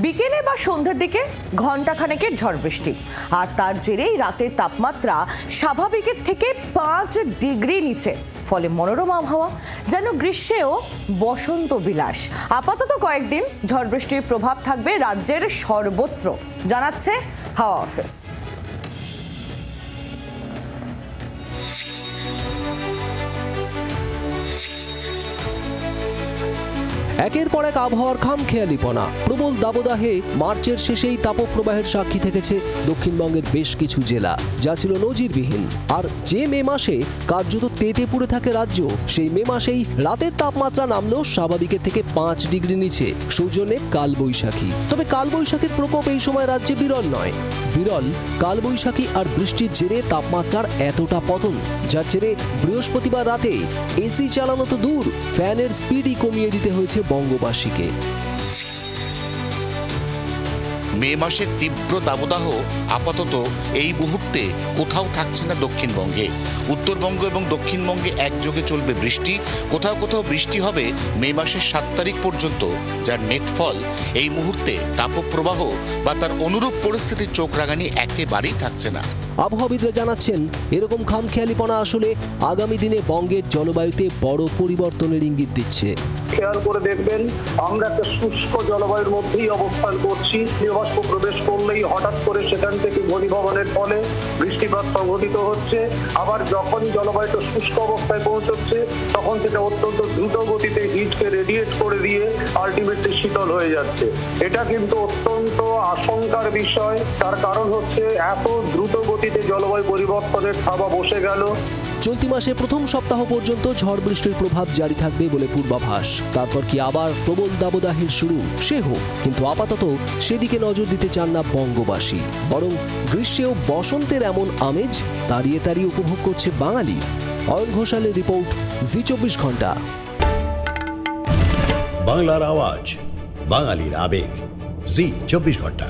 বিকেলে বা সন্ধ্যের দিকে ঘণ্টাখানেকের ঝড় বৃষ্টি, আর তার জেরেই রাতের তাপমাত্রা স্বাভাবিকের থেকে 5 ডিগ্রি নিচে। ফলে মনোরম আবহাওয়া, যেন গ্রীষ্মেও বসন্ত বিলাস। আপাতত কয়েকদিন ঝড় বৃষ্টির প্রভাব থাকবে রাজ্যের সর্বত্র, জানাচ্ছে হাওয়া অফিস। একের পর এক আবহাওয়ার খামখেয়ালিপনা, প্রবল দাবদাহে মার্চের শেষেই তাপপ্রবাহের সাক্ষী থেকেছে দক্ষিণবঙ্গের বেশ কিছু জেলা, যা ছিল নজিরবিহীন। আর যে মে মাসে কার্যত তেতে পুড়ে থাকে রাজ্য, সেই মে মাসেই রাতের তাপমাত্রা নামলো স্বাভাবিকের থেকে 5 ডিগ্রি নিচে, সৌজন্যে কালবৈশাখী। তবে কালবৈশাখীর প্রকোপ এই সময় রাজ্যে বিরল নয়। বিরল কালবৈশাখী আর বৃষ্টির জেরে তাপমাত্রার এতটা পতন, যার জেরে বৃহস্পতিবার রাতে এসি চালানো তো দূর, ফ্যানের স্পিডই কমিয়ে দিতে হয়েছে বঙ্গবাসীকে। মে মাসের তীব্র দাবদাহ আপাতত এই মুহূর্তে কোথাও থাকছে না দক্ষিণবঙ্গে। উত্তরবঙ্গ এবং দক্ষিণবঙ্গে একযোগে চলবে বৃষ্টি। কোথাও কোথাও বৃষ্টি হবে মে মাসের 7 তারিখ পর্যন্ত, যার নেট ফল এই মুহূর্তে তাপপ্রবাহ বা তার অনুরূপ পরিস্থিতির চোখ রাঙানি একেবারেই থাকছে না। আবহাওয়াবিদরা জানাচ্ছেন, এরকম খামখেয়ালিপনা আসলে আগামী দিনে বঙ্গের জলবায়ুতে বড় পরিবর্তনের ইঙ্গিত দিচ্ছে। খেয়াল করে দেখবেন, আমরা একটা শুষ্ক জলবায়ুর মধ্যেই অবস্থান করছি। বাষ্প প্রবেশ করলেই হঠাৎ করে সেখান থেকে ঘনীভবনের ফলে বৃষ্টিপাত সংঘটিত হচ্ছে। আবার যখনই জলবায়ুটা শুষ্ক অবস্থায় পৌঁছচ্ছে, তখন সেটা অত্যন্ত দ্রুত গতিতে হিটকে রেডিয়েট করে দিয়ে আলটিমেটলি শীতল হয়ে যাচ্ছে। এটা কিন্তু অত্যন্ত আশঙ্কার বিষয়। তার কারণ হচ্ছে এত দ্রুত গতিতে জলবায়ু পরিবর্তনের থাবা বসে গেল। চলতি মাসে প্রথম সপ্তাহ পর্যন্ত ঝড় বৃষ্টির প্রভাব জারি থাকবে বলে পূর্বাভাস। তারপর কি আবার প্রবল দাবদাহের শুরু? সে হোক, কিন্তু আপাতত সেদিকে নজর দিতে চান না বঙ্গবাসী। বরং গ্রীষ্মেও বসন্তের এমন আমেজ তাড়িয়ে তাড়িয়ে উপভোগ করছে বাঙালি। অয়ন ঘোষালের রিপোর্ট, জি 24 ঘন্টা। বাংলার আওয়াজ, বাঙালির আবেগ, জি 24 ঘন্টা।